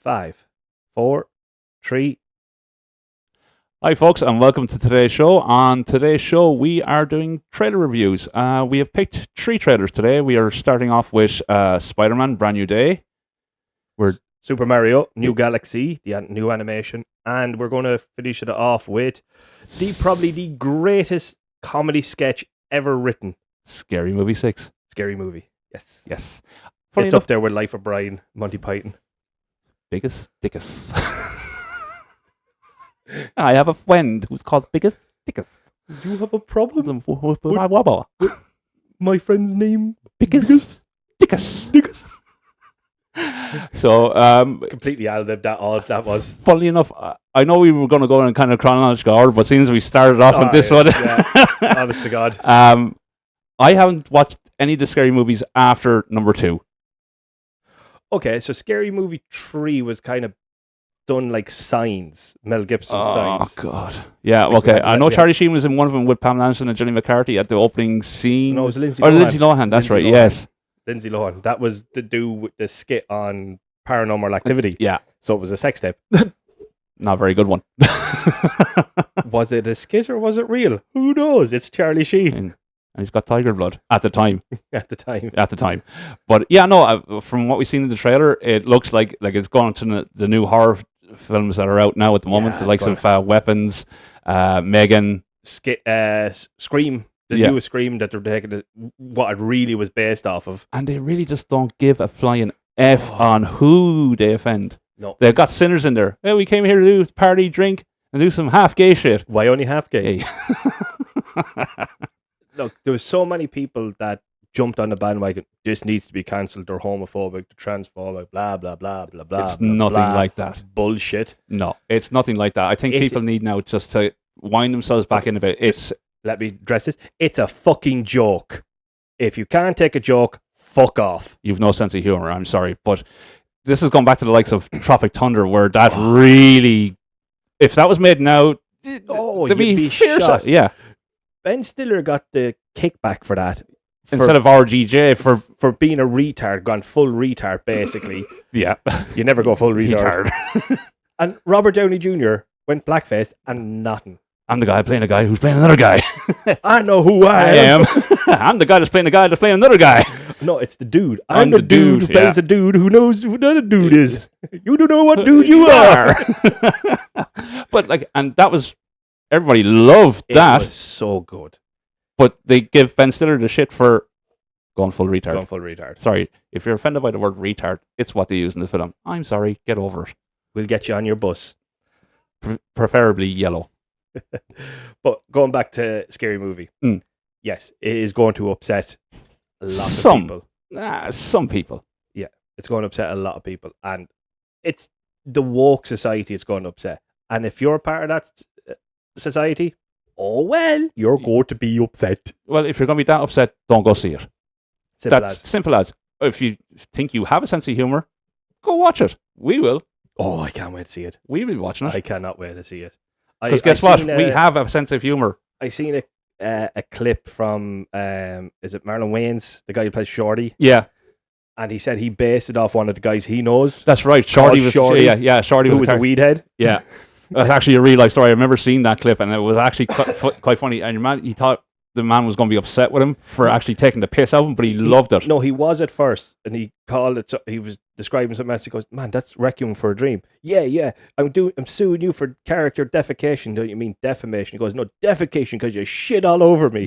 5, 4, 3. Hi folks and welcome to today's show. On today's show we are doing trailer reviews. We have picked 3 trailers today. We are starting off with Spiderman, Brand New Day. We're Super Mario, New Galaxy, the new animation. And we're going to finish it off with probably the greatest comedy sketch ever written. Scary Movie 6. Scary Movie. Yes. It's up there with Life of Brian, Monty Python. Biggest Dickus. I have a friend who's called Biggest Dickus. Do you have a problem with my wobble? My friend's name? Biggest Dickus. So, Completely outlived that all that was. funnily enough, I know we were going to go in kind of chronological order, but since we started off with this one, Honest to God. I haven't watched any of the scary movies after number 2. Okay, so Scary Movie 3 was kind of done like Signs, Mel Gibson Signs. Oh, God. Yeah, okay. I know Charlie Sheen was in one of them with Pam Anderson and Jenny McCarthy at the opening scene. No, it was Lindsay Or Lohan. Lindsay Lohan, that's right, yes. Lindsay Lohan. That was to do with the skit on Paranormal Activity. Yeah. So it was a sex tape. Not a very good one. Was it a skit or was it real? Who knows? It's Charlie Sheen. And he's got tiger blood at the time. At the time. But yeah, no, from what we've seen in the trailer, it looks like it's gone to the new horror films that are out now at the moment, the likes of Weapons, Megan. Scream. The newest Scream that they're taking what it really was based off of. And they really just don't give a flying F on who they offend. No. They've got sinners in there. Hey, we came here to do party, drink, and do some half gay shit. Why only half gay? Hey. Look, there was so many people that jumped on the bandwagon. This needs to be cancelled. They're homophobic, they're transphobic, blah, blah, blah, blah, blah. It's nothing like that. Bullshit. No, it's nothing like that. I think people need now just to wind themselves back in a bit. Let me address this. It's a fucking joke. If you can't take a joke, fuck off. You've no sense of humor, I'm sorry. But this has gone back to the likes of Tropic Thunder, where that really, if that was made now, you'd be shot. Yeah. Ben Stiller got the kickback for that. Instead of RGJ for being a retard, gone full retard, basically. Yeah. You never go full retard. And Robert Downey Jr. went blackface and nothing. I'm the guy playing a guy who's playing another guy. I know who I am. I'm the guy that's playing a guy that's playing another guy. No, it's the dude. I'm the dude who plays a dude who knows who another dude is. You don't know what dude you are. But and that was, everybody loved that. It was so good. But they give Ben Stiller the shit for going full retard. Sorry, if you're offended by the word retard, it's what they use in the film. I'm sorry, get over it. We'll get you on your bus. Preferably yellow. But going back to Scary Movie, yes, it is going to upset a lot of people. Some people. Yeah, it's going to upset a lot of people. And it's the woke society it's going to upset. And if you're a part of that society, oh well, you're going to be upset. Well, if you're going to be that upset, don't go see it. Simple as. If you think you have a sense of humour, go watch it. We will. Oh, I can't wait to see it. We'll be watching it. I cannot wait to see it. Because guess what? We have a sense of humour. I seen a clip from, is it Marlon Wayans, the guy who plays Shorty? Yeah. And he said he based it off one of the guys he knows. That's right. Shorty was Shorty who was a weed head. Yeah. That's actually a real life story. I remember seeing that clip and it was actually quite funny. And he thought the man was going to be upset with him for actually taking the piss out of him, but he loved it. No, he was at first, and he called it. So he was describing something else. He goes, "Man, that's Requiem for a Dream." Yeah. I'm suing you for character defecation. Don't you mean defamation? He goes, "No, defecation because you shit all over me."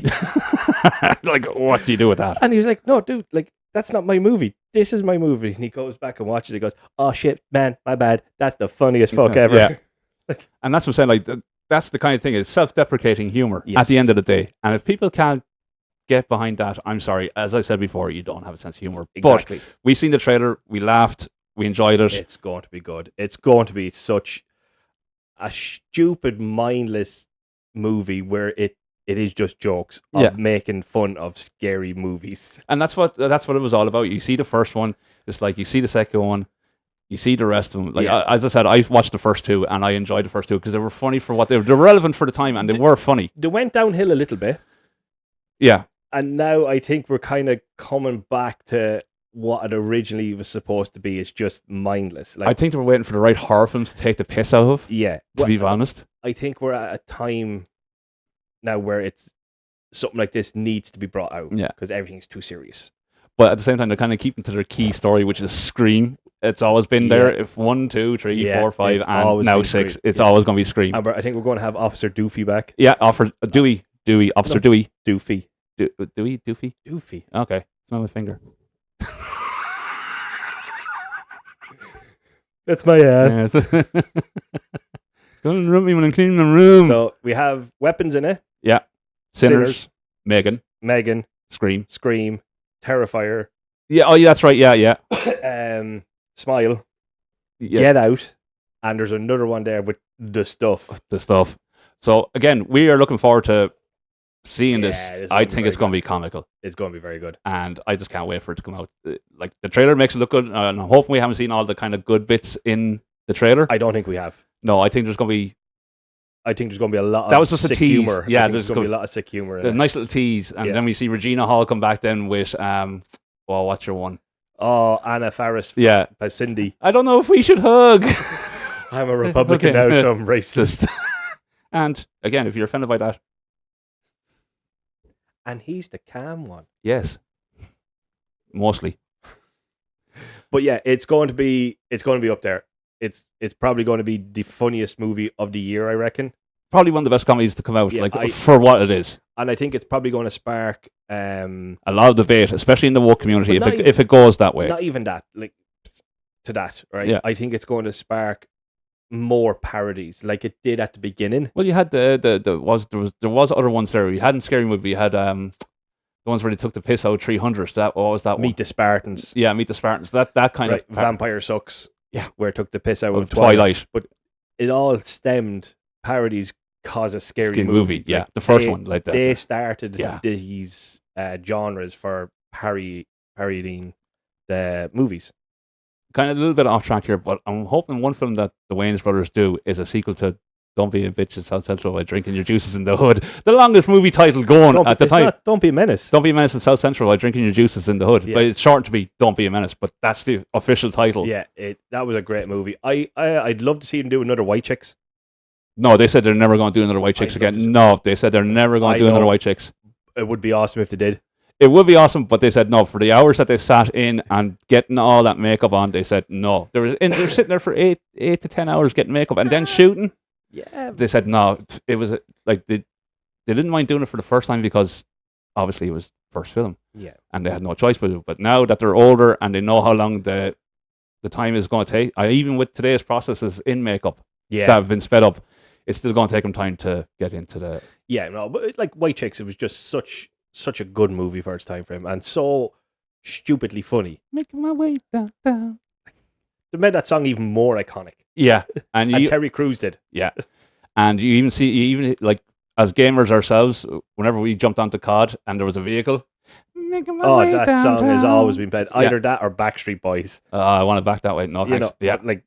Like, what do you do with that? And he was like, "No, dude, like that's not my movie. This is my movie." And he goes back and watches it. He goes, "Oh shit, man, my bad. That's the funniest fuck ever." Yeah. And that's what I'm saying. Like, that's the kind of thing. It's self-deprecating humor at the end of the day. And if people can't get behind that, I'm sorry. As I said before, you don't have a sense of humor. Exactly. But we seen the trailer. We laughed. We enjoyed it. It's going to be good. It's going to be such a stupid, mindless movie where it is just jokes of making fun of scary movies. And that's what it was all about. You see the first one. It's like you see the second one. You see the rest of them. Like as I said, I watched the first 2 and I enjoyed the first 2 because they were funny for what they were. They were relevant for the time and they were funny. They went downhill a little bit. Yeah. And now I think we're kind of coming back to what it originally was supposed to be is just mindless. Like, I think they were waiting for the right horror films to take the piss out of. yeah, To be honest, I think we're at a time now where it's something like this needs to be brought out. Yeah. Because everything's too serious. but at the same time, they're kind of keeping to their key story, which is Scream. It's always been there. Yeah. If 1, 2, 3, Yeah, 4, 5, it's and always now been 6, Scream. it's Yeah. always going to be Scream. And I think we're going to have Officer Doofy back. Yeah, offer Dewey, Officer No. Dewey, Doofy. Dewey, Doofy. Doofy. Okay, smell my finger. That's my ad. Don't interrupt me when I'm cleaning the room. So we have weapons in it. yeah, Sinners, Megan, Megan, Scream. Scream, Terrifier, Yeah, oh yeah, that's right. Yeah. Smile, Yeah, Get Out, and there's another one there with the stuff. the stuff. So again, we are looking forward to seeing Yeah, this. this is I gonna be think very it's going to good. be comical, It's going to be very good. and I just can't wait for it to come out. Like the trailer makes it look good, and I'm hoping we haven't seen all the kind of good bits in the trailer. I don't think we have. No, I think there's going to be I think there's going to be a lot That of was just a sick tease. humor. Yeah, I think there's there's going to be a lot of sick humor. a nice little tease, and Yeah. then we see Regina Hall come back then with well, what's your one? Oh, Anna Faris Yeah, by Cindy. I don't know if we should hug. I'm a Republican Okay. now, so I'm racist. Just and again, if you're offended by that, And he's the calm one. yes, mostly. But yeah, it's going to be up there. It's probably going to be the funniest movie of the year, I reckon. Probably one of the best comedies to come out, Yeah, for what it is. And I think it's probably going to spark A lot of debate, especially in the woke community, But if it goes that way. not even that, like to that, right? Yeah. I think it's going to spark more parodies, like it did at the beginning. Well, you had there was other ones there. You hadn't Scary Movie. You had the ones where they took the piss out of 300. What was that one? Meet the Spartans. Yeah, Meet the Spartans. That kind Right. of Vampire Sucks. Yeah. Where it took the piss out of of Twilight. Twilight. But it all stemmed parodies cause a scary movie. Yeah, Like, the first they- one like that. They started Yeah. these genres for parodying the movies. Kind of a little bit off track here, but I'm hoping one film that the Wayans brothers do is a sequel to Don't Be a Bitch in South Central while drinking your juices in the hood. The longest movie title going at the time. Don't Be a Menace. Don't Be a Menace in South Central while drinking your juices in the hood. Yeah. But it's shortened to be Don't Be a Menace, but that's the official title. Yeah, that was a great movie. I'd love to see them do another White Chicks. No, they said they're never going to do another White Chicks I'd love again. to see- No, they said they're never going I to do another know. White Chicks. It would be awesome if they did. It would be awesome, but they said no. For the hours that they sat in and getting all that makeup on, they said no. They're sitting there for 8 to 10 hours getting makeup and then shooting. Yeah. They said no. It was like they didn't mind doing it for the first time because obviously it was first film Yeah. and they had no choice but to. But now that they're older and they know how long the time is going to take, even with today's processes in makeup Yeah. that have been sped up, it's still going to take them time to get into the. Yeah, no, but like White Chicks, it was just such a good movie for its time frame and so stupidly funny. Making my way down. They made that song even more iconic. Yeah, and And Terry Crews did. yeah, and you even like as gamers ourselves, whenever we jumped onto COD and there was a vehicle. Making my Oh, way that song has downtown. always been played. Yeah. Either that or Backstreet Boys. I want it back that way. No, You thanks. know, Yeah, like,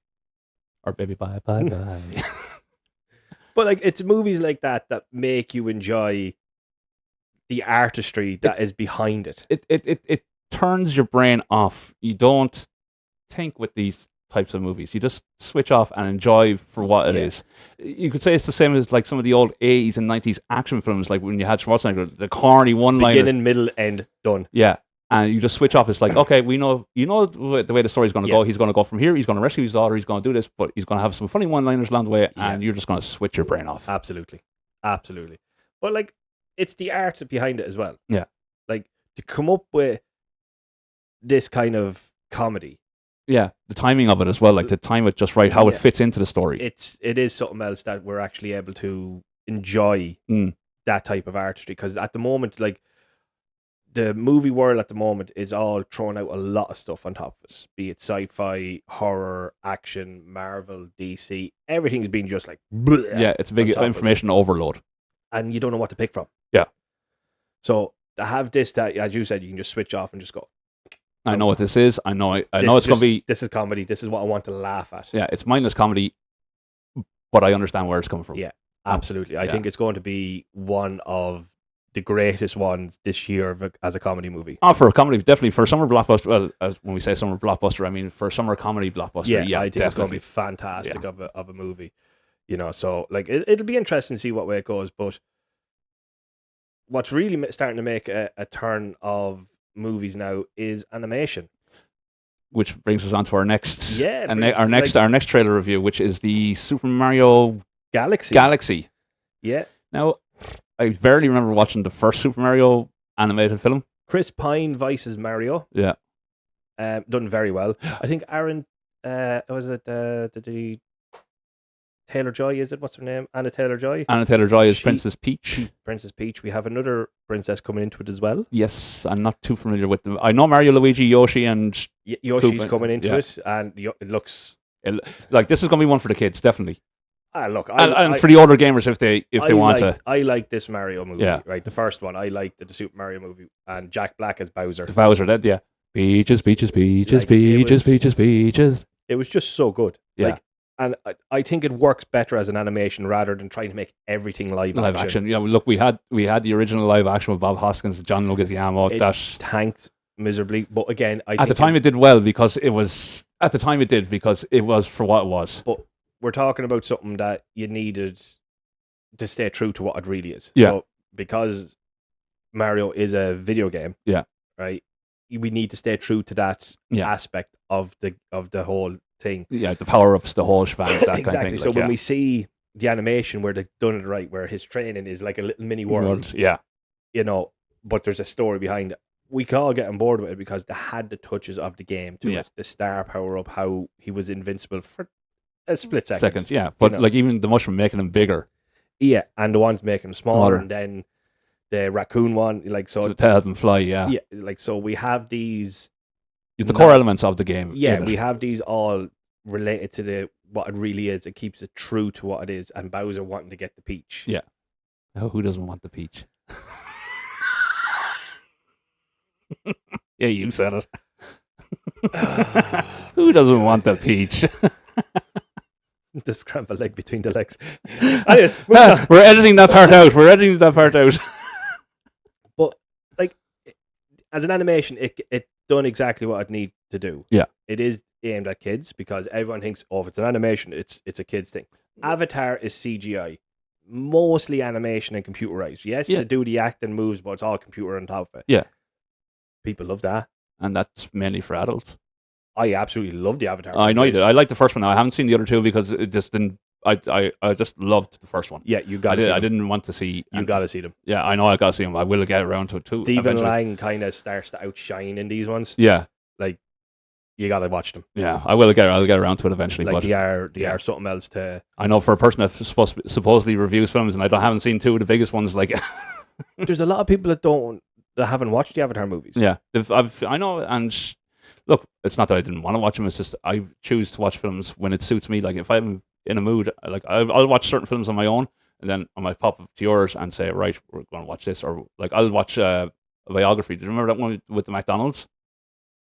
or baby, bye, bye, bye. but like it's movies like that make you enjoy the artistry that is behind it. It turns your brain off. You don't think with these types of movies. You just switch off and enjoy for what it Yeah. is. You could say it's the same as like some of the old 80s and 90s action films, like when you had Schwarzenegger, the corny one-liner. Beginning, middle, end, done. Yeah. And you just switch off. It's like, okay, you know the way the story's going to Yeah. go. He's going to go from here. He's going to rescue his daughter. He's going to do this, but he's going to have some funny one-liners along the way, and you're just going to switch your brain off. Absolutely. But like, it's the art behind it as well. Yeah. Like, to come up with this kind of comedy, Yeah, the timing of it as well, like to time it just right, how it Yeah. fits into the story. it is something else that we're actually able to enjoy that type of artistry. Because at the moment, like, the movie world at the moment is all throwing out a lot of stuff on top of us, be it sci-fi, horror, action, Marvel, DC. Everything's been just like, bleh, Yeah, it's a big on top of us. information overload. And you don't know what to pick from. Yeah. So to have this, that, as you said, you can just switch off and just go, I know what this is. I know This it's is going to just- be, this is comedy. This is what I want to laugh at. yeah, it's mindless comedy, but I understand where it's coming from. Yeah. Absolutely. I Yeah. think it's going to be one of the greatest ones this year as a comedy movie. Oh, for a comedy, definitely. For a summer blockbuster, well, when we say summer blockbuster, I mean for a summer comedy blockbuster. Yeah, I think it's going to be definitely. fantastic of a movie. So like it'll be interesting to see what way it goes. But what's really starting to make a turn of movies now is animation. Which brings us on to our next, Yeah, our next trailer review, which is the Super Mario Galaxy. Yeah. Now, I barely remember watching the first Super Mario animated film. Chris Pine voices Mario. Yeah. Done very well. I think Aaron, was it the Taylor-Joy, is it? What's her name? Anna Taylor-Joy? Anna Taylor-Joy is Princess Peach. Princess Peach. We have another princess coming into it as well. Yes, I'm not too familiar with them. I know Mario, Luigi, Yoshi, and Yoshi's Koopa, coming into it, and it looks... like this is going to be one for the kids, definitely. Look, and for the older gamers if they want to. I like this Mario movie, Yeah. right? The first one, I liked the Super Mario movie, and Jack Black as Bowser. That, yeah. Peaches, peaches, peaches, peaches, peaches, peaches. It was just so good. Yeah. Like, and I think it works better as an animation rather than trying to make everything live action. Yeah, look, we had the original live action with Bob Hoskins, John Leguizamo. It tanked miserably, but again, at the time it did well because it was for what it was. But we're talking about something that you needed to stay true to what it really is. Yeah. So because Mario is a video game, yeah, right, we need to stay true to that aspect of the whole thing. Yeah, the power-ups, the whole shebang, that exactly. Kind of thing. So when we see the animation where they've done it right, where his training is like a little mini world, yeah, but there's a story behind it. We can all get on board with it because they had the touches of the game to it. The star power-up, how he was invincible for a split second. Yeah, but like even the mushroom making him bigger. Yeah, and the ones making him smaller, and then the raccoon one, like so to help him fly. Yeah, like so we have these. The core elements of the game. Yeah, we have these all related to what it really is. It keeps it true to what it is, and Bowser wanting to get the peach. Yeah. Oh, who doesn't want the peach? Yeah, you said it. Who doesn't want the peach? The scrambled egg between the legs. Anyways, we're editing that part out. But like, as an animation, it done exactly what it need to do. Yeah, it is aimed at kids because everyone thinks, if it's an animation, it's a kids thing. Avatar is CGI, mostly animation and computerized. Yes, they do the acting moves, but it's all computer on top of it. Yeah, people love that, and that's mainly for adults. I absolutely love the Avatar. I know you did. I like the first one. Now I haven't seen the other two because it just didn't. I just loved the first one. Yeah, you got. I didn't want to see. You got to see them. Yeah, I know. I got to see them. I will get around to it too. Stephen Lang kind of starts to outshine in these ones. Yeah, like you got to watch them. Yeah, I'll get around to it eventually. Like but they are something else to. I know for a person that supposedly reviews films, and I haven't seen two of the biggest ones. Like, there's a lot of people that haven't watched the Avatar movies. Yeah, I know, and look, it's not that I didn't want to watch them. It's just I choose to watch films when it suits me. Like if I'm in a mood, like I'll watch certain films on my own, and then I might pop up to yours and say, right, we're going to watch this, or like I'll watch a biography. Do you remember that one with the McDonald's?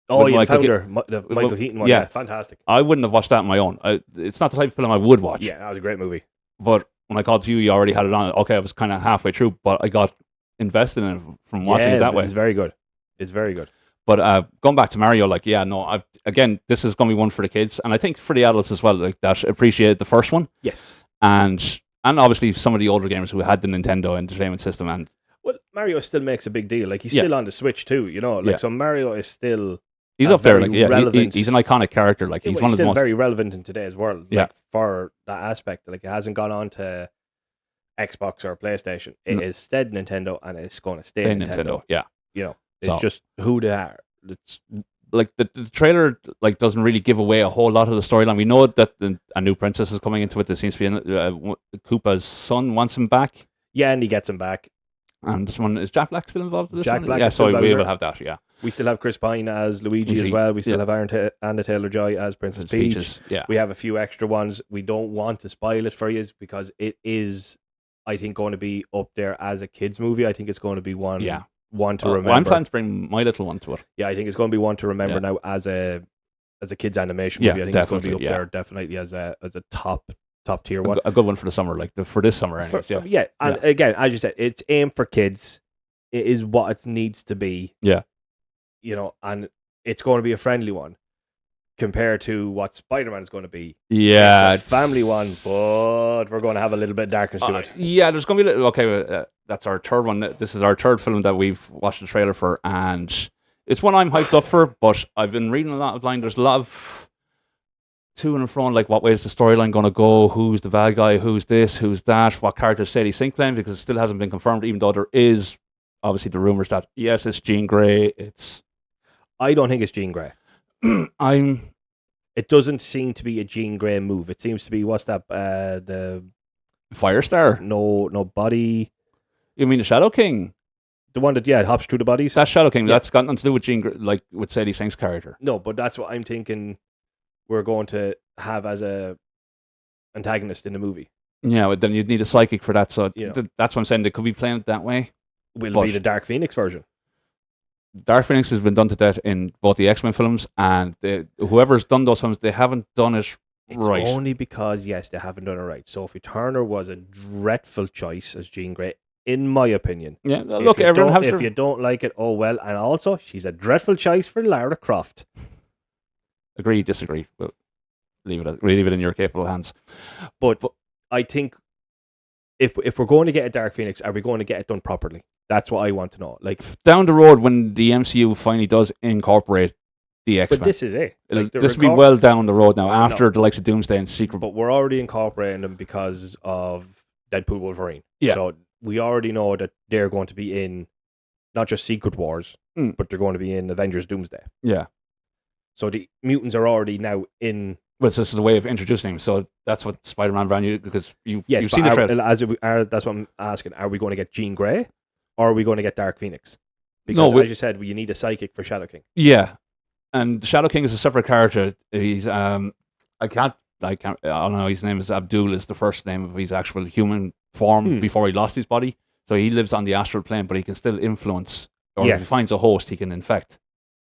Oh, yeah, the founder, the Michael Keaton one. Yeah, fantastic. I wouldn't have watched that on my own. It's not the type of film I would watch. Yeah, that was a great movie. But when I called to you, you already had it on. Okay, I was kind of halfway through, but I got invested in it from watching it that way. It's very good. It's very good. But going back to Mario, like, yeah, no, again, this is going to be one for the kids, and I think for the adults as well, like that appreciate the first one. Yes. And obviously some of the older gamers who had the Nintendo Entertainment System. And well, Mario still makes a big deal. Like he's still on the Switch too, Like so, Mario is still he's up there. Like relevant. He's an iconic character. Like he's one of the most very relevant in today's world. Like, for that aspect, like it hasn't gone on to Xbox or PlayStation. It is stayed Nintendo, and it's going to stay Nintendo. Yeah, it's just who they are. It's like the trailer like doesn't really give away a whole lot of the storyline. We know that a new princess is coming into it. There seems to be Koopa's son wants him back. Yeah, and he gets him back. And this one is Jack Black still involved in this Jack one? Black. Yeah, so we will have that. Yeah, we still have Chris Pine as Luigi as well. We still have Anna Taylor-Joy as Princess Peach. Yeah, we have a few extra ones. We don't want to spoil it for you because it is, I think, going to be up there as a kids movie. I think it's going to be one. Yeah. One to remember. Well, I'm planning to bring my little one to it. Yeah, I think it's going to be one to remember now as a kids animation movie. I think it's going to be up there definitely as a top tier one. A good one for the summer, like for this summer, anyways. And again, as you said, it's aimed for kids. it is what it needs to be. Yeah. And it's going to be a friendly one compared to what Spider-Man is going to be. Yeah, it's a family one, but we're going to have a little bit of darkness to it. Yeah, there's going to be a little. Okay, that's our third one. This is our third film that we've watched the trailer for, and it's one I'm hyped up for. But I've been reading a lot of line. There's a lot of to and fro, like what way is the storyline going to go? Who's the bad guy? Who's this? Who's that? What character Sadie Sink playing? Because it still hasn't been confirmed, even though there is obviously the rumors that yes, it's Jean Grey. I don't think it's Jean Grey. It doesn't seem to be a Jean Grey move. It seems to be what's that? The Firestar. No body. You mean the Shadow King? The one that hops through the bodies. That's Shadow King. Yeah. That's got nothing to do with Jean Grey, like with Sadie Sink's character. No, but that's what I'm thinking. We're going to have as a antagonist in the movie. Yeah, but then you'd need a psychic for that. So that's what I'm saying. They could be playing it that way. Will it be the Dark Phoenix version? Dark Phoenix has been done to death in both the X-Men films, and whoever's done those films, they haven't done it right. It's only because, yes, they haven't done it right. Sophie Turner was a dreadful choice as Jean Grey, in my opinion. Yeah, look, everyone has if you don't like it, oh well. And also, she's a dreadful choice for Lara Croft. Agree, disagree. But leave it in your capable hands. But I think if we're going to get a Dark Phoenix, are we going to get it done properly? That's what I want to know. Like down the road, when the MCU finally does incorporate the X-Men, but this is it. This will be well down the road now after the likes of Doomsday and Secret. But we're already incorporating them because of Deadpool Wolverine. Yeah. So we already know that they're going to be in not just Secret Wars, but they're going to be in Avengers Doomsday. Yeah. So the mutants are already now in. Well, it's just the way of introducing them. So that's what Spider-Man brand new, because you've seen the trailer. That's what I'm asking. Are we going to get Jean Grey, or are we going to get Dark Phoenix? Because as you said, you need a psychic for Shadow King. Yeah, and Shadow King is a separate character. He's I don't know. His name is Abdul. Is the first name of his actual human form before he lost his body. So he lives on the astral plane, but he can still influence. Or if he finds a host, he can infect,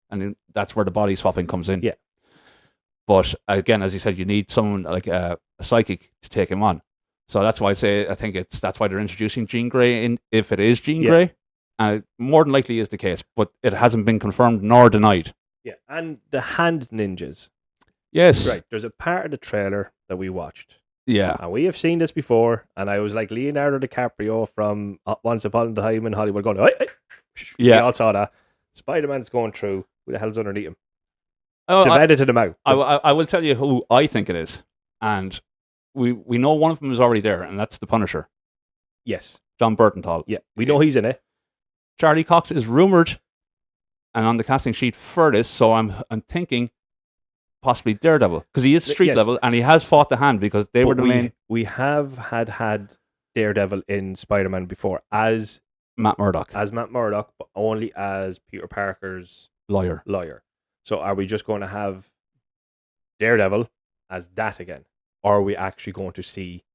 and that's where the body swapping comes in. Yeah. But again, as you said, you need someone like a psychic to take him on. So that's why that's why they're introducing Jean Grey in, if it is Jean Grey. And it more than likely is the case, but it hasn't been confirmed nor denied. Yeah, and the hand ninjas. Yes. Right, there's a part of the trailer that we watched. Yeah. And we have seen this before, and I was like Leonardo DiCaprio from Once Upon a Time in Hollywood going, hey. Yeah. We all saw that. Spider-Man's going through. Who the hell's underneath him? They've edited him out. I will tell you who I think it is. And we know one of them is already there, and that's the Punisher. Yes. John Bernthal. Yeah, we know he's in it. Charlie Cox is rumoured and on the casting sheet for this, so I'm thinking possibly Daredevil, because he is street level and he has fought the Hand, because they were the main. We have had Daredevil in Spider-Man before as Matt Murdock. But only as Peter Parker's lawyer. So are we just going to have Daredevil as that again? Or are we actually going to see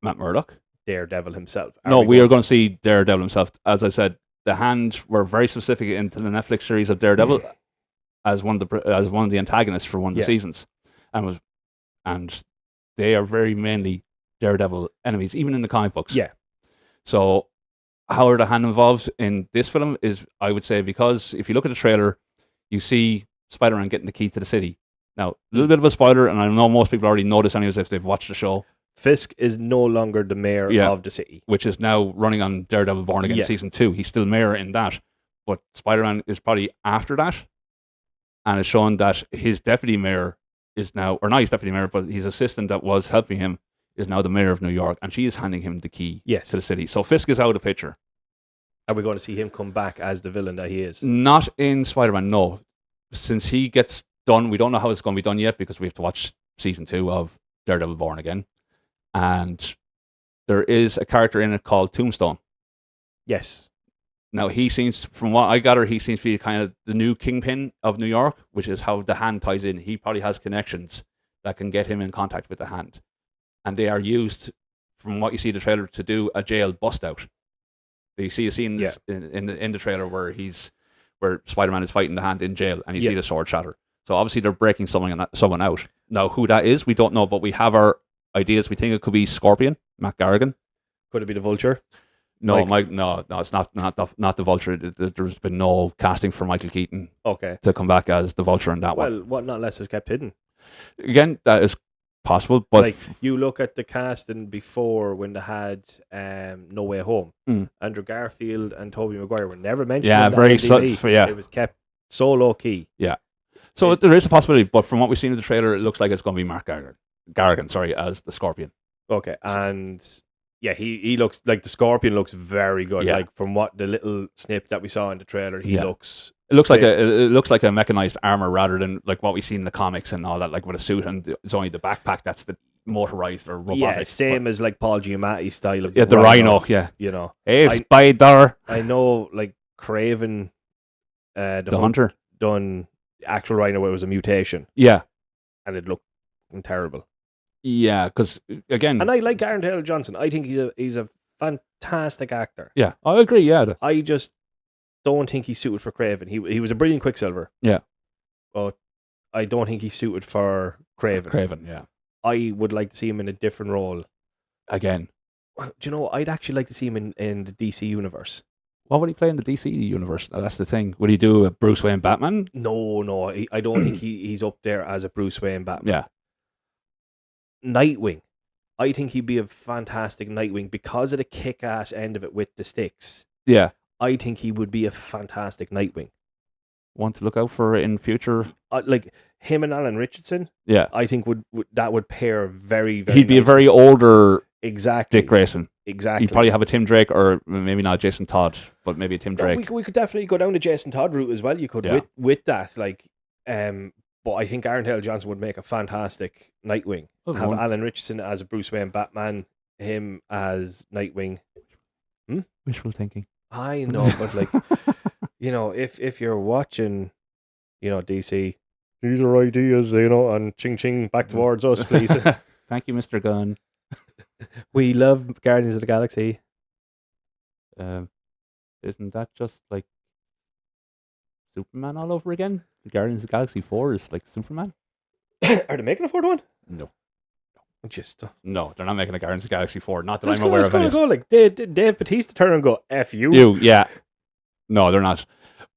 Matt Murdock? Daredevil himself? We are going to see Daredevil himself. As I said, the Hand were very specific into the Netflix series of Daredevil as one of the antagonists for one of the seasons, and they are very mainly Daredevil enemies, even in the comic books. Yeah. So how are the Hand involved in this film is, I would say, because if you look at the trailer, you see Spider-Man getting the key to the city. Now, a little bit of a spoiler, and I know most people already know this anyways if they've watched the show. Fisk is no longer the mayor of the city, which is now running on Daredevil Born Again season 2. He's still mayor in that, but Spider-Man is probably after that, and it's shown that his deputy mayor is now, or not his deputy mayor, but his assistant that was helping him is now the mayor of New York, and she is handing him the key to the city. So Fisk is out of the picture. Are we going to see him come back as the villain that he is? Not in Spider-Man, no. Since he gets done, we don't know how it's going to be done yet, because we have to watch season 2 of Daredevil Born Again. And there is a character in it called Tombstone. Yes. Now, he seems, from what I gather, he seems to be kind of the new kingpin of New York, which is how the Hand ties in. He probably has connections that can get him in contact with the Hand. And they are used, from what you see in the trailer, to do a jail bust out. You see a scene in the trailer where Spider-Man is fighting the Hand in jail, and you see the sword shatter. So obviously they're breaking someone out. Now, who that is, we don't know, but we have our ideas. We think it could be Scorpion, Matt Garrigan. Could it be the Vulture? No, Like- no, it's not the Vulture. There's been no casting for Michael Keaton Okay. to come back as the Vulture in that one. Well, what not less is kept hidden. Again, that is possible, but Like you look at the casting before when they had No Way Home. Mm. Andrew Garfield and Tobey Maguire were never mentioned. Yeah, in the very IMDb. yeah. It was kept so low key. So there is a possibility, but from what we've seen in the trailer, it looks like it's going to be Mark Garrigan, as the Scorpion. Okay, and yeah, he looks like the Scorpion looks very good. Yeah. Like from what the little snip that we saw in the trailer, he Yeah. looks. It looks like fit. it looks like a mechanized armor rather than like what we see in the comics and all that, like with a suit and it's only the backpack that's the motorized or robotic. Yeah, same as like Paul Giamatti's style of the Rhino. Yeah. You know, Hey, I- Spider, I know like Craven, the Hunter. done the actual Rhino where it was a mutation Yeah, and it looked terrible. yeah. Because again, And I like Aaron Taylor Johnson. I think he's a fantastic actor. yeah, I agree. Yeah, I just don't think he's suited for Craven. He was a brilliant Quicksilver. Yeah. But I don't think he's suited for Craven. Craven. Yeah. I would like to see him in a different role. Again, Well, do you know what? I'd actually like to see him in the DC universe. what would he play in the DC universe? That's the thing. Would he do a Bruce Wayne Batman? No, I don't think he's up there as a Bruce Wayne Batman. Yeah. Nightwing. I think he'd be a fantastic Nightwing because of the kick-ass end of it with the sticks. Yeah. I think he would be a fantastic Nightwing. One to look out for in future. Like him and Alan Richardson, Yeah. I think would pair very, very. He'd be a nicely. very older exactly Dick Grayson. exactly. He'd probably have a Tim Drake or maybe not Jason Todd, but maybe a Tim No, Drake. we could definitely go down the Jason Todd route as well. You could Yeah. with that, like, but I think Aaron Taylor Johnson would make a fantastic Nightwing. Oh, Have one- Alan Richardson as Bruce Wayne Batman, him as Nightwing. Wishful thinking. I know, but like, you know, if you're watching, you know, DC, these are ideas, you know, and ching ching back towards us, please. Thank you, Mr. Gunn. We love Guardians of the Galaxy. Isn't that just like Superman all over again? The Guardians of the Galaxy 4 is like Superman? Are they making a fourth one? No. Just No, they're not making a Guardians of the Galaxy 4. Not that let's I'm go, aware let's of. go, Anyways. let's go. Like Dave Bautista turn and go F you. You, yeah. No, they're not.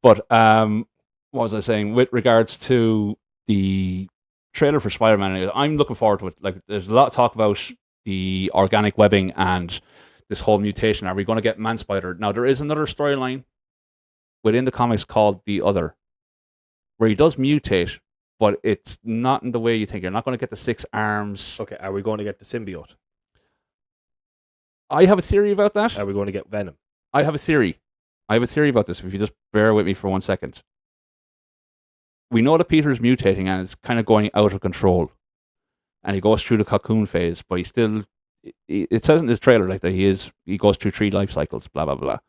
But what was I saying? With regards to the trailer for Spider-Man, I'm looking forward to it. Like, there's a lot of talk about the organic webbing and this whole mutation. Are we going to get Man-Spider? Now, there is another storyline within the comics called The Other, where he does mutate, but it's not in the way you think. You're not going to get the 6 arms. Okay, are we going to get the symbiote? I have a theory about that. Are we going to get Venom? I have a theory. About this. If you just bear with me for 1 second. We know that Peter's mutating and it's kind of going out of control. And he goes through the cocoon phase, but he still... It says in this trailer like that he goes through 3 life cycles, blah, blah, blah.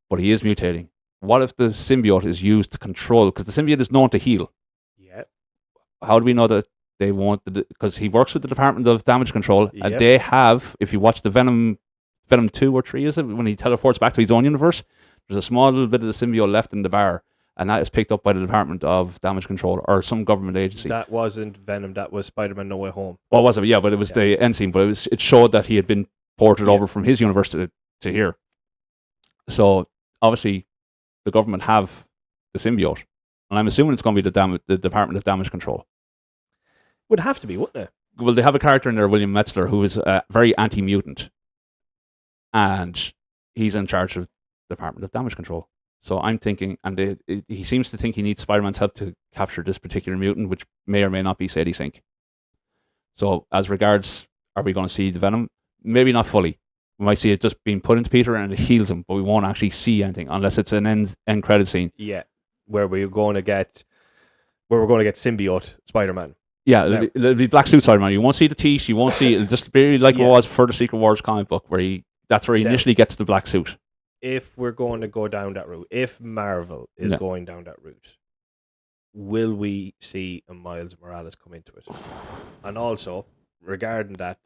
But he is mutating. What if the symbiote is used to control... Because the symbiote is known to heal. Yeah. How do we know that they won't... Because he works with the Department of Damage Control, and Yep. they have, if you watch the Venom 2 or 3, is it? When he teleports back to his own universe, there's a small little bit of the symbiote left in the bar, and that is picked up by the Department of Damage Control or some government agency. That wasn't Venom. That was Spider-Man No Way Home. What was it? Yeah, but it was the end scene. But it showed that he had been ported Yeah. over from his universe to here. So obviously, the government have the symbiote, and I'm assuming it's going to be the Department of Damage Control. Would have to be, wouldn't it? Well, they have a character in there, William Metzler, who is very anti-mutant, and he's in charge of the Department of Damage Control. So I'm thinking, and he seems to think he needs Spider-Man's help to capture this particular mutant, which may or may not be Sadie Sink. So as regards, are we going to see the Venom? Maybe not fully. We might see it just being put into Peter and it heals him, but we won't actually see anything unless it's an end credit scene. Yeah. Where we're going to get symbiote Spider-Man. Yeah, Yeah. it'll be Black Suit Spider-Man. You won't see the teeth. You won't see. It'll just be like Yeah. it was for the Secret Wars comic book, where that's where he Yeah. initially gets the black suit. If we're going to go down that route, if Marvel is Yeah. going down that route, will we see a Miles Morales come into it? And also, regarding that,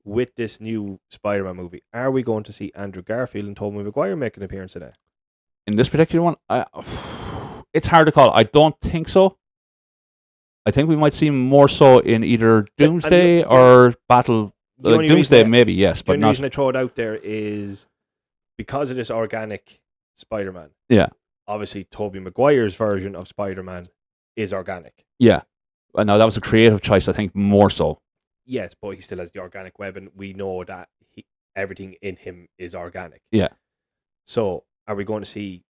with this new Spider-Man movie, are we going to see Andrew Garfield and Tobey Maguire make an appearance in it? In this particular one, it's hard to call. I don't think so. I think we might see him more so in either Doomsday or Battle. The only Doomsday, reason maybe, yes, The but only not. reason I throw it out there is because of this organic Spider-Man. Yeah. Obviously, Tobey Maguire's version of Spider-Man is organic. Yeah. Now, that was a creative choice, I think, more so. Yes, but he still has the organic web, and we know that everything in him is organic. Yeah. So, are we going to see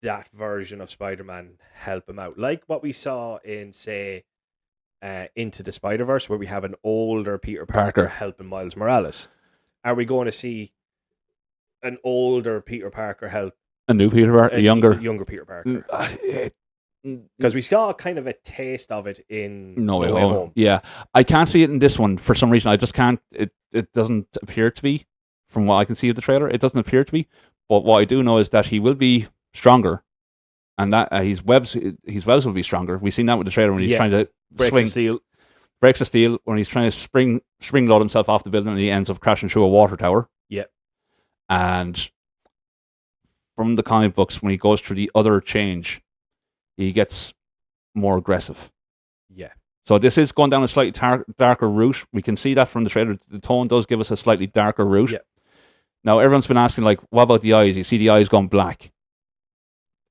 that version of Spider-Man help him out? Like what we saw in, say, Into the Spider-Verse, where we have an older Peter Parker helping Miles Morales. Are we going to see an older Peter Parker help a new Peter Parker, younger Peter Parker? Because we saw kind of a taste of it in No Way Home. Yeah, I can't see it in this one for some reason. I just can't. It doesn't appear to be, from what I can see of the trailer. It doesn't appear to be. But what I do know is that he will be stronger, and that his webs will be stronger. We've seen that with the trailer when he's trying to breaks the steel when he's trying to spring load himself off the building, and he ends up crashing through a water tower. Yeah, and from the comic books, when he goes through the other change, he gets more aggressive. Yeah. So this is going down a slightly darker route. We can see that from the trailer. The tone does give us a slightly darker route. Yeah. Now, everyone's been asking, like, what about the eyes? You see the eyes going black.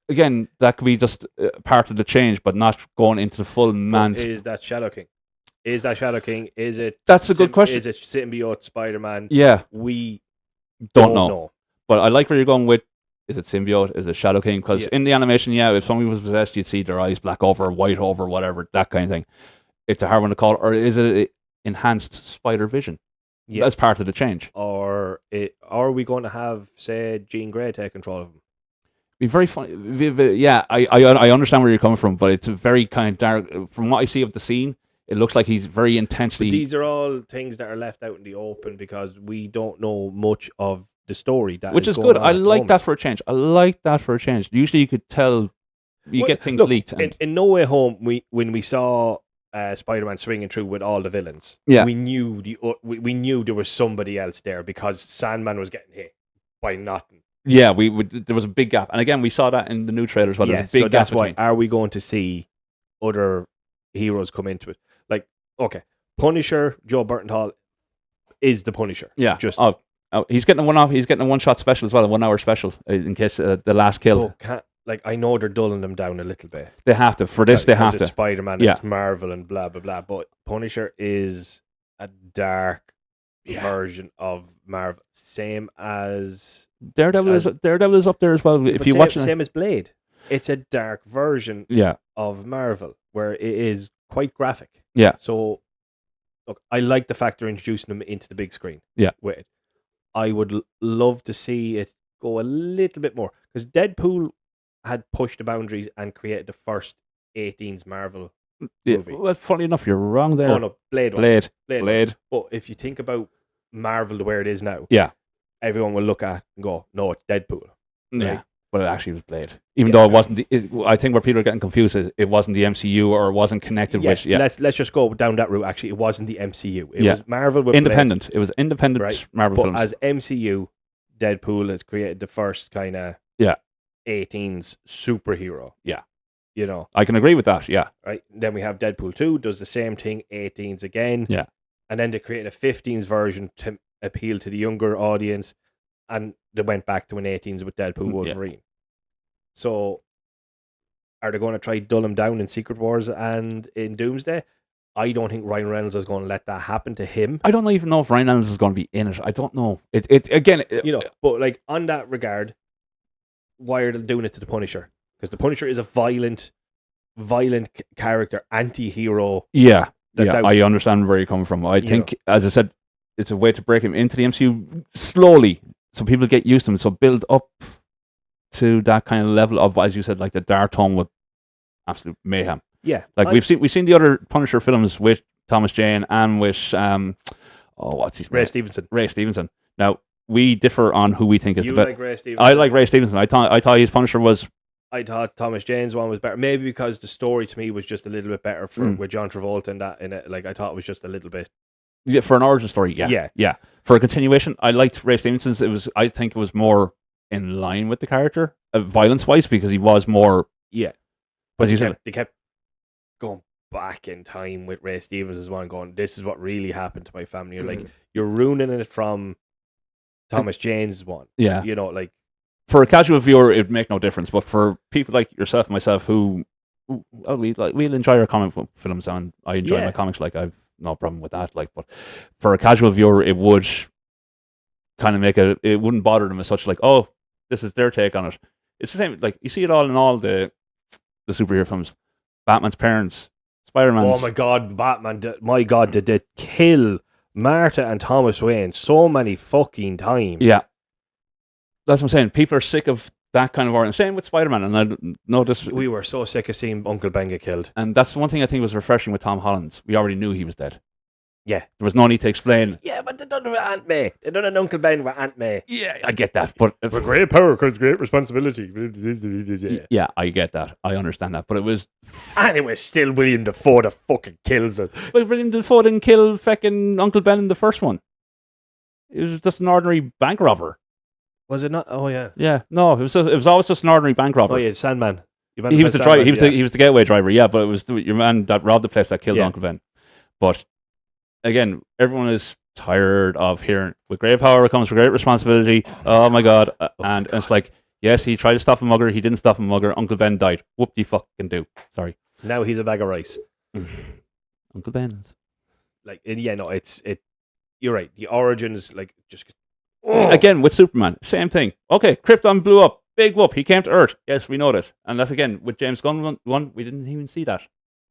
Again, that could be just part of the change, but not going into the full man. Is that Shadow King? Is it? That's a good question. Is it symbiote Spider-Man? Yeah. We don't know. But I like where you're going with, is it symbiote? Is it Shadow King? Because in the animation, if somebody was possessed, you'd see their eyes black over, white over, whatever, that kind of thing. It's a hard one to call. Or is it enhanced spider vision? Yeah. That's part of the change. Or are we going to have, say, Jean Grey take control of him? Be very funny. Yeah, I understand where you're coming from, but it's a very kind of dark. From what I see of the scene, it looks like he's very intentionally. But these are all things that are left out in the open because we don't know much of the story. Which is good. I like that for a change. Usually you could tell, get things leaked. In No Way Home, when we saw Spider-Man swinging through with all the villains, we knew we knew there was somebody else there because Sandman was getting hit by nothing. Yeah, there was a big gap, and again we saw that in the new trailers. Well, there's a big gap. That's why. Are we going to see other heroes come into it? Like, okay, Punisher, Joe Burton is the Punisher. Yeah, he's getting He's getting a one-shot special as well, a 1 hour special in case the last kill. I know they're dulling them down a little bit. They have to for this. They have to. It's Spider-Man, it's Marvel, and blah blah blah. But Punisher is a dark version of Marvel, same as Daredevil is up there as well. If you watch same as Blade, it's a dark version of Marvel where it is quite graphic. Yeah. So, look, I like the fact they're introducing them into the big screen. Yeah. With it. I would love to see it go a little bit more because Deadpool had pushed the boundaries and created the first 18s Marvel movie. Well, funny enough, you're wrong there. Oh no, Blade. But if you think about Marvel the way it is now, everyone will look at and go, "No, it's Deadpool." Yeah, right? but it actually was Blade, even though it wasn't. I think where people are getting confused is it wasn't the MCU or it wasn't connected with. Yeah, let's just go down that route. Actually, it wasn't the MCU. It was Marvel with independent. Blade. It was independent Marvel films. But as MCU, Deadpool has created the first kind of 18s superhero. Yeah. You know. I can agree with that, yeah. Right. Then we have Deadpool 2, does the same thing, 18s again. Yeah. And then they created a 15s version to appeal to the younger audience. And they went back to an 18s with Deadpool Wolverine. Yeah. So are they going to try dull him down in Secret Wars and in Doomsday? I don't think Ryan Reynolds is going to let that happen to him. I don't even know if Ryan Reynolds is going to be in it. I don't know. But like on that regard, why are they doing it to the Punisher? Because the Punisher is a violent character, anti-hero. Yeah, I understand where you're coming from. I think, as I said, it's a way to break him into the MCU slowly, so people get used to him. So build up to that kind of level of, as you said, like the dark tone with absolute mayhem. Yeah, like we've seen the other Punisher films with Thomas Jane and with what's his name? Ray Stevenson. Now we differ on who we think is the best. Like Ray Stevenson. I like Ray Stevenson. I thought his Punisher was. I thought Thomas Jane's one was better. Maybe because the story to me was just a little bit better with John Travolta and that in it. Like I thought it was just a little bit. Yeah, for an origin story, yeah. For a continuation, I liked Ray Stevenson's. I think it was more in line with the character, violence-wise, because he was more. Yeah, but they kept going back in time with Ray Stevens as one, going, "This is what really happened to my family." You're like, you're ruining it from Thomas Jane's one. Yeah. You know, like For a casual viewer, it'd make no difference. But for people like yourself and myself who we'll enjoy our comic book films, and I enjoy my comics, like I've no problem with that. Like, but for a casual viewer, it would kind of it wouldn't bother them as such. Like, oh, this is their take on it. It's the same. Like you see it all in all the superhero films. Batman's parents, Spider-Man's. oh my God, Batman! My God, did they kill Martha and Thomas Wayne so many fucking times? Yeah, that's what I'm saying. People are sick of that kind of art. Same with Spider-Man, and I know this. We were so sick of seeing Uncle Ben get killed. And that's the one thing I think was refreshing with Tom Holland. We already knew he was dead. Yeah. There was no need to explain. Yeah, but they done it with Aunt May. They done an Uncle Ben with Aunt May. Yeah, I get that. But for great power comes great responsibility. Yeah, I get that. I understand that. But it was... And it was still William Dafoe that fucking kills it. But William Dafoe didn't kill fucking Uncle Ben in the first one. He was just an ordinary bank robber. Was it not? Oh, yeah. Yeah, no, it was always just an ordinary bank robber. Oh, yeah, Sandman. He was the driver. He was the getaway driver. Yeah, but it was your man that robbed the place that killed Uncle Ben. But again, everyone is tired of hearing with great power comes great responsibility. Oh my God! And it's like, yes, he tried to stop a mugger. He didn't stop a mugger. Uncle Ben died. Whoop de fucking do. Sorry. Now he's a bag of rice. Uncle Ben's. Like, yeah, no, it. You're right. The origins, like, just. Again, with Superman, same thing. Okay, Krypton blew up. Big whoop. He came to Earth. Yes, we know this. And that's again, with James Gunn one, we didn't even see that.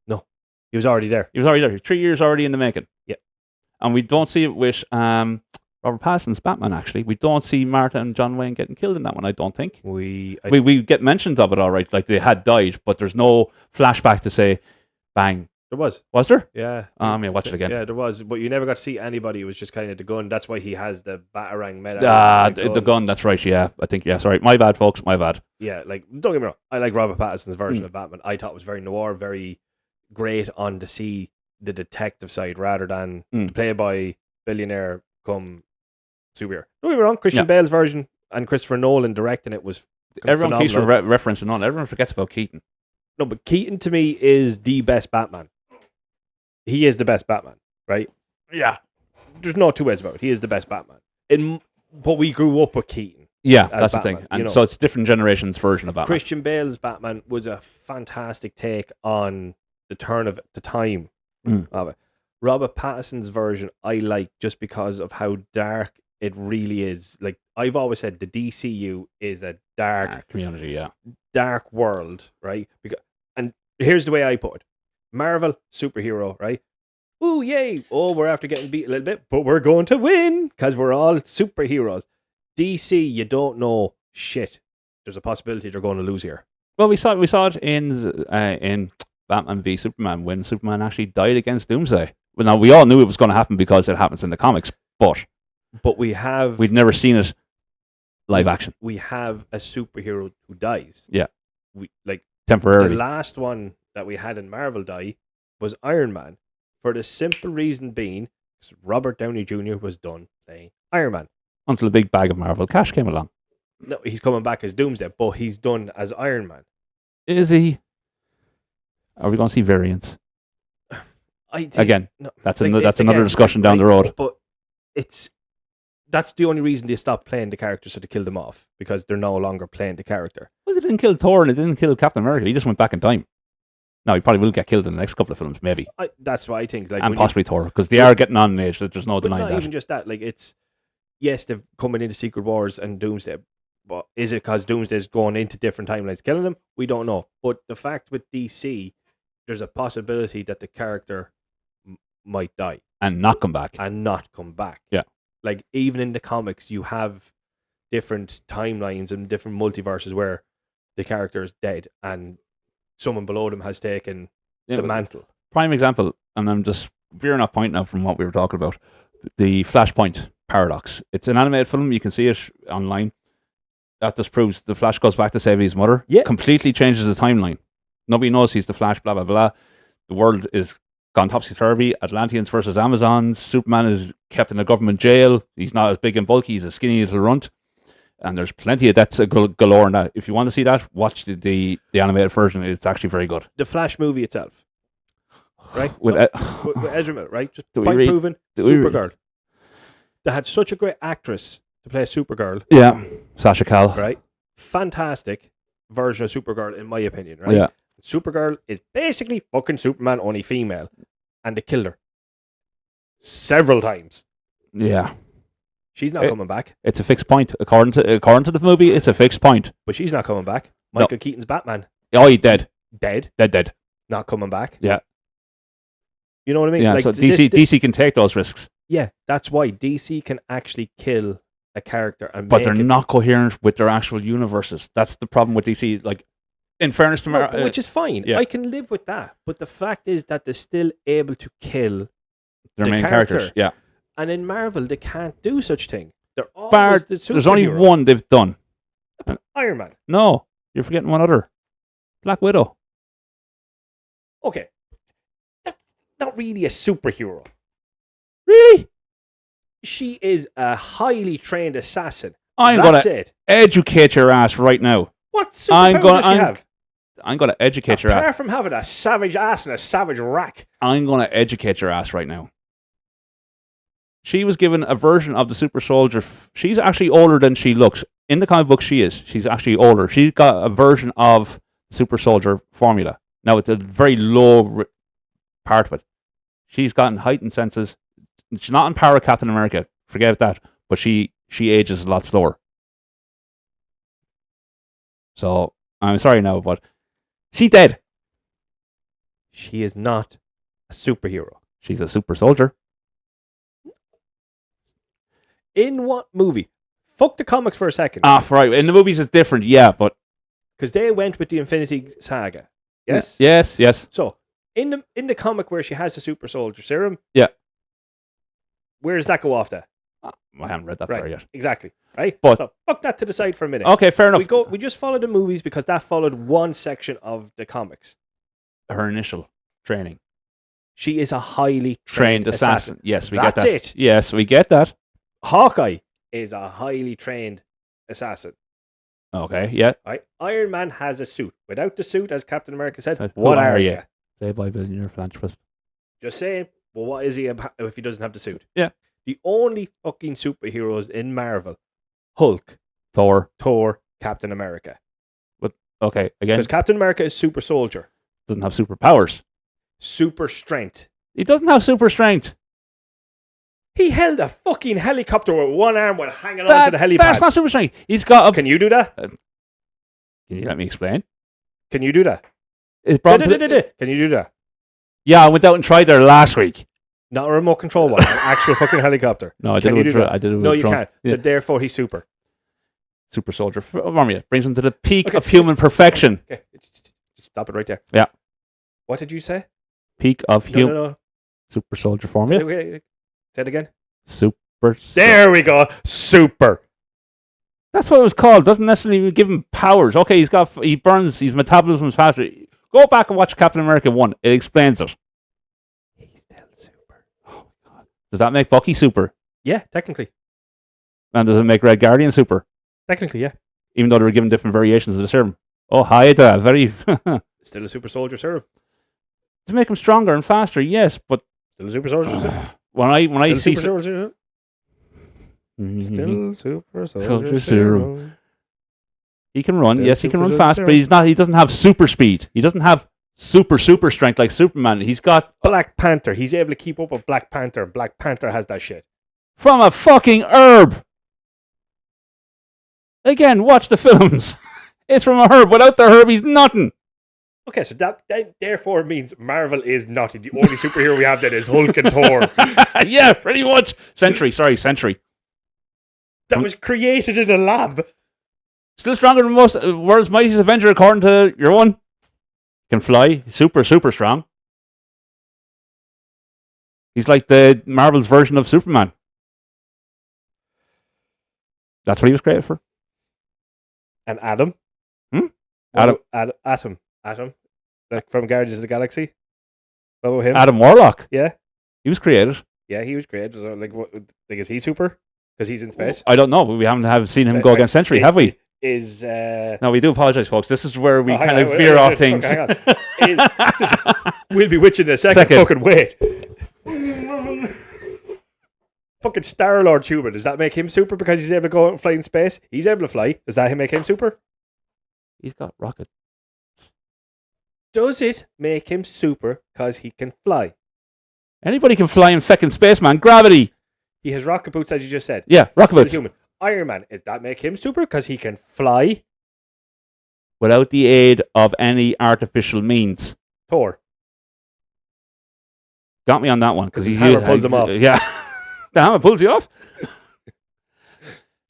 No. He was already there. 3 years already in the making. Yeah. And we don't see it with Robert Pattinson's Batman, actually. We don't see Martha and John Wayne getting killed in that one, I don't think. We get mentions of it, all right. Like, they had died, but there's no flashback to say, bang. There was. Was there? Yeah. Watch it again. Yeah, there was. But you never got to see anybody. It was just kind of the gun. That's why he has the Batarang medal. The gun, that's right. Yeah, I think, yeah. Sorry. My bad, folks. My bad. Yeah, like, don't get me wrong. I like Robert Pattinson's version of Batman. I thought it was very noir, very great on to see the detective side rather than the playboy billionaire come superhero. Don't get me wrong. Christian Bale's version and Christopher Nolan directing it was everyone phenomenal. keeps referencing on. Everyone forgets about Keaton. No, but Keaton to me is the best Batman. He is the best Batman, right? Yeah. There's no two ways about it. He is the best Batman. But we grew up with Keaton. Yeah, that's Batman, the thing. And so it's different generations' version of Batman. Christian Bale's Batman was a fantastic take on the turn of the time of it. Robert Pattinson's version I like just because of how dark it really is. Like, I've always said, the DCU is a dark community, yeah. Dark world, right? And here's the way I put it. Marvel, superhero, right? Ooh, yay. Oh, we're after getting beat a little bit, but we're going to win because we're all superheroes. DC, you don't know shit. There's a possibility they're going to lose here. Well, we saw it in Batman v Superman when Superman actually died against Doomsday. Well, now, we all knew it was going to happen because it happens in the comics, but we've never seen it live action. We have a superhero who dies. Yeah. Temporarily. The last one that we had in Marvel die was Iron Man, for the simple reason being Robert Downey Jr. was done playing Iron Man. Until a big bag of Marvel cash came along. No, he's coming back as Doomsday, but he's done as Iron Man. Is he? Are we going to see variants? Again, that's another discussion down the road. But that's the only reason they stopped playing the character, so they killed him off, because they're no longer playing the character. Well, they didn't kill Thor and they didn't kill Captain America. He just went back in time. Now, he probably will get killed in the next couple of films, maybe. That's what I think. Like, and possibly Thor, because they are getting on in age. There's no denying that. Not even just that. Like, yes, they're coming into Secret Wars and Doomsday, but is it because Doomsday's going into different timelines killing them? We don't know. But the fact with DC, there's a possibility that the character might die. And not come back. Yeah. Like, even in the comics, you have different timelines and different multiverses where the character is dead and someone below them has taken the mantle. Prime example, and I'm just veering off point now from what we were talking about, the Flashpoint paradox. It's an animated film. You can see it online. That just proves the Flash goes back to save his mother. Yeah. Completely changes the timeline. Nobody knows he's the Flash, blah, blah, blah. The world is gone topsy-turvy. Atlanteans versus Amazons. Superman is kept in a government jail. He's not as big and bulky. He's a skinny little runt. And there's plenty of deaths galore in that. If you want to see that, watch the animated version. It's actually very good. The Flash movie itself, right? with Ezra Miller, right? Just point proven. Supergirl. They had such a great actress to play Supergirl, Yeah. Sasha Cal. right? Fantastic version of Supergirl, in my opinion, right? Yeah. Supergirl is basically fucking Superman, only female. And they killed her. Several times. Yeah. She's not coming back. It's a fixed point. According to the movie, it's a fixed point. But she's not coming back. Michael Keaton's Batman. Oh, he's dead. Dead. Dead. Not coming back. Yeah. You know what I mean? Yeah, Like, so DC can take those risks. Yeah, that's why DC can actually kill a character. But they're not coherent with their actual universes. That's the problem with DC. Like, in fairness to Marvel, which is fine. yeah. I can live with that. But the fact is that they're still able to kill their the main character. characters. Yeah. And in Marvel, they can't do such thing. They're Bar, always the there's only superhero. one they've done. Iron Man. No, you're forgetting one other. Black Widow. Okay. That's not really a superhero. Really? She is a highly trained assassin. I'm That's gonna it. educate your ass right now. What superpower does she have? I'm gonna educate your ass. Apart from having a savage ass and a savage rack. I'm gonna educate your ass right now. She was given a version of the super soldier. She's actually older than she looks. In the comic book, she is. She's actually older. She's got a version of super soldier formula. Now, it's a very low part of it. She's gotten heightened senses. She's not on par with Captain America. Forget that. But she ages a lot slower. So, I'm sorry now, but she's dead. She is not a superhero. She's a super soldier. In what movie? Fuck the comics for a second. Right. In the movies, it's different, yeah, but... Because they went with the Infinity Saga. Yes? Yes. So, in the comic where she has the super soldier serum... Yeah. Where does that go off to? I haven't read that Right, far yet. exactly. Right? But- So, fuck that to the side for a minute. Okay, fair enough. We just follow the movies because that followed one section of the comics. Her initial training. She is a highly Trained assassin. Yes, we get That's that. it. Yes, we get that. Hawkeye is a highly trained assassin. Okay, yeah. Right? Iron Man has a suit. Without the suit, as Captain America said, Who what are are you? you? Played by billionaire philanthropist. Just saying, well, what is he if he doesn't have the suit? Yeah. The only fucking superheroes in Marvel, Hulk, Thor. Thor, Captain America. Okay, again, Because Captain America is super soldier. doesn't have superpowers. Super strength. He doesn't have super strength. He held a fucking helicopter with one arm while hanging on to the helipad. That's not super strength. He's got a... Can you do that? Can you let me explain? Can you do that? It's brought to the- Can you do that? Yeah, I went out and tried there last week. Not a remote control one, an actual fucking helicopter. No, I did Can it you with do Tron. that? I did it with No, you Tron. can't. Yeah. So therefore, he's super. Super soldier. Formula brings him to the peak Okay. of human perfection. Okay, just stop it right there. Yeah. What did you say? Peak of human No. super soldier formula. Okay, say it again. Super. There we go. Super. That's what it was called. Doesn't necessarily give him powers. Okay, he burns. His metabolism is faster. Go back and watch Captain America 1. It explains it. He's still super. Oh my god. Does that make Bucky super? Yeah, technically. And does it make Red Guardian super? Technically, yeah. Even though they were given different variations of the serum. Oh, Haida, very. Still a super soldier serum. To make him stronger and faster, yes, but Still a super soldier serum. when I see Still super soldier serum. Still super soldier serum. serum. He can run, Still yes, he can super run soldier fast, but he doesn't have super speed. He doesn't have super strength like Superman. He's got Black Panther. He's able to keep up with Black Panther. Black Panther has that shit. from a fucking herb. Again, watch the films. It's from a herb. Without the herb, he's nothing. Okay, so that therefore means Marvel is nothing. The only superhero we have that is Hulk and Thor. Yeah, pretty much. Sentry. That was created in a lab. Still stronger than most world's mightiest Avenger, according to your one. Can fly. Super strong. He's like the Marvel's version of Superman. That's what he was created for. And Adam. Adam. Atom. Like from Guardians of the Galaxy. What about him? Adam Warlock. Yeah. He was created. Yeah, he was created. So, like, is he super? Because he's in space. I don't know. We haven't seen him go Right. against Sentry, have we? Is No, we do apologize, folks. This is where we hang kind on, of wait, veer wait, off wait, things. hang on. We'll be witching in a second. Second. Fucking wait. Fucking Star-Lord Huber. Does that make him super because he's able to go out and fly in space? He's able to fly. Does that make him super? He's got rockets. Does it make him super because he can fly? Anybody can fly in feckin' space, man. Gravity. He has rocket boots, as you just said. Yeah, rocket Still boots. human. Iron Man. Does that make him super because he can fly? Without the aid of any artificial means. Thor. Got me on that one because His hammer pulls him off. Yeah, the hammer pulls you off.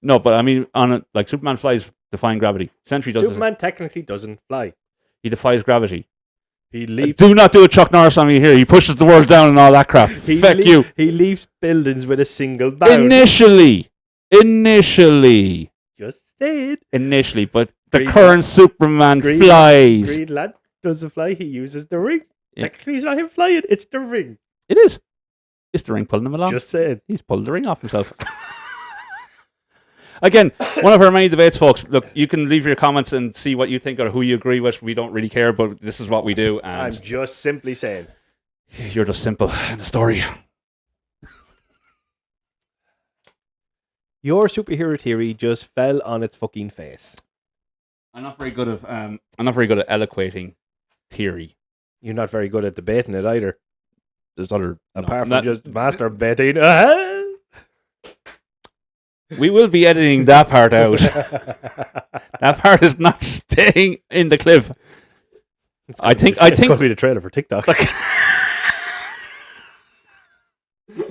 No, but I mean, like Superman flies defying gravity. Sentry does. Superman technically doesn't fly. He defies gravity. He leaps. Do not do a Chuck Norris on me here. He pushes the world down and all that crap. Feck you. He leaps buildings with a single bound. Initially, Just saying. but the Green current Superman flies. Green Lantern doesn't fly. He uses the ring. Yeah. Technically, it's not him flying. It's the ring. It is. It's the ring pulling him along. Just saying. He's pulled the ring off himself. Again, one of our many debates, folks. Look, you can leave your comments and see what you think or who you agree with. We don't really care, but this is what we do. And I'm just simply saying. you're just simple in the story. Your superhero theory just fell on its fucking face. I'm not very good at eloquating theory. You're not very good at debating it either. There's other Apart from just masturbating. We will be editing that part out. That part is not staying in the clip. I think it's going to be the trailer for TikTok.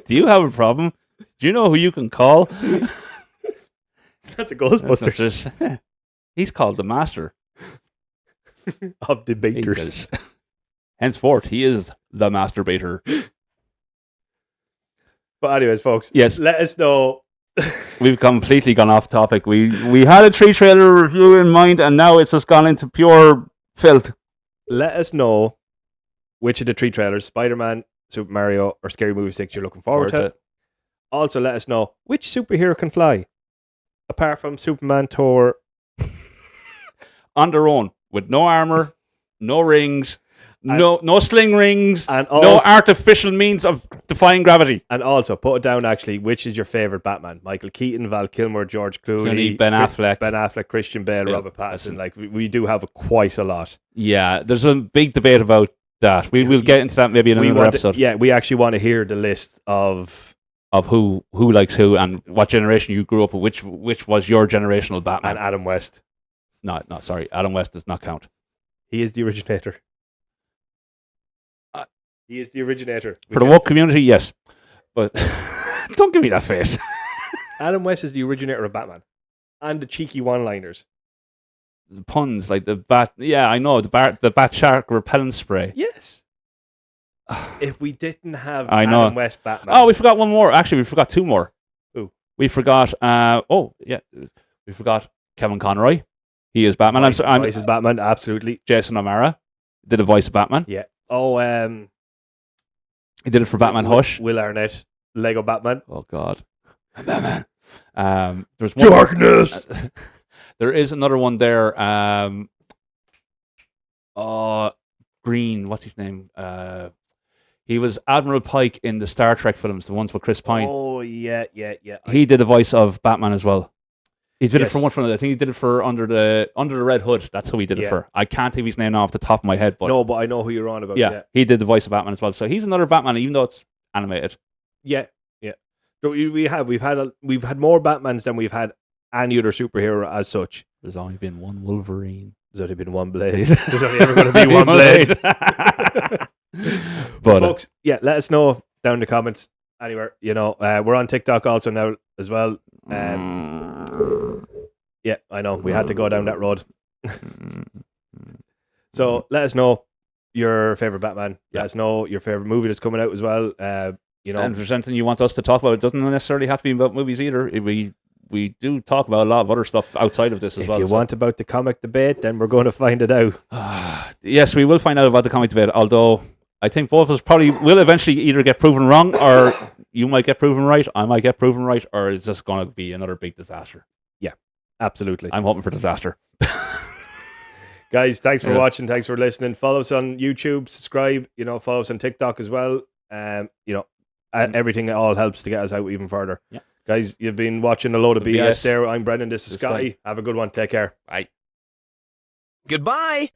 Do you have a problem? Do you know who you can call? It's not the Ghostbusters. He's called the master of debaters. Henceforth, he is the masturbator. But anyways, folks, yes, let us know. We've completely gone off topic. We had a 3-trailer review in mind, and now it's just gone into pure filth. Let us know which of the 3 trailers, Spider-Man, Super Mario, or Scary Movie 6, you're looking forward to. Also, let us know which superhero can fly, apart from Superman, Thor. On their own, with no armor, no rings, no sling rings, and no artificial means of defying gravity. And also, put it down actually, which is your favourite Batman? Michael Keaton, Val Kilmer, George Clooney, Ben Affleck, Christian Bale, Robert Pattinson. Like, we do have quite a lot. Yeah, there's a big debate about that. We will get into that maybe in another episode. We actually want to hear the list of who likes who and what generation you grew up with, which was your generational Batman. And Adam West. No, sorry. Adam West does not count. He is the originator. He is the originator. For the woke community, yes. But don't give me that face. Adam West is the originator of Batman. And the cheeky one-liners. The puns, like the bat. Yeah, I know. The bat shark repellent spray. Yes. If we didn't have Adam West Batman. Oh, we forgot one more. Actually, we forgot 2 more. Who? We forgot. We forgot Kevin Conroy. He is Batman. Voice is Batman, absolutely. Jason O'Mara did a voice of Batman. Yeah. Oh, he did it for Batman Hush. Will Arnett, Lego Batman. Oh God, Batman. There's one darkness. There is another one there. Green. What's his name? He was Admiral Pike in the Star Trek films, the ones with Chris Pine. Oh yeah. He did a voice of Batman as well. He did it for one from. I think he did it for Under the Red Hood. That's who he did it for. I can't think of his name off the top of my head, but no, but I know who you're on about. Yeah, he did the voice of Batman as well. So he's another Batman, even though it's animated. Yeah. So we've had more Batmans than we've had any other superhero as such. There's only been one Wolverine. There's only been one Blade. There's only ever going to be one Blade. But folks, let us know down in the comments anywhere. We're on TikTok also now as well. Yeah, I know. We had to go down that road. So let us know your favorite Batman. Let us know your favorite movie that's coming out as well. And if there's anything you want us to talk about, it doesn't necessarily have to be about movies either. We do talk about a lot of other stuff outside of this as well. If you want about the comic debate, then we're going to find it out. Yes, we will find out about the comic debate, although I think both of us probably will eventually either get proven wrong, or you might get proven right, I might get proven right, or it's just going to be another big disaster. Yeah, absolutely. I'm hoping for disaster. Guys, thanks for watching. Thanks for listening. Follow us on YouTube. Subscribe. Follow us on TikTok as well. everything all helps to get us out even further. Yeah. Guys, you've been watching a load of The BS BS. there. I'm Brendan. This is This Scotty. guy. Have a good one. Take care. Bye. Goodbye.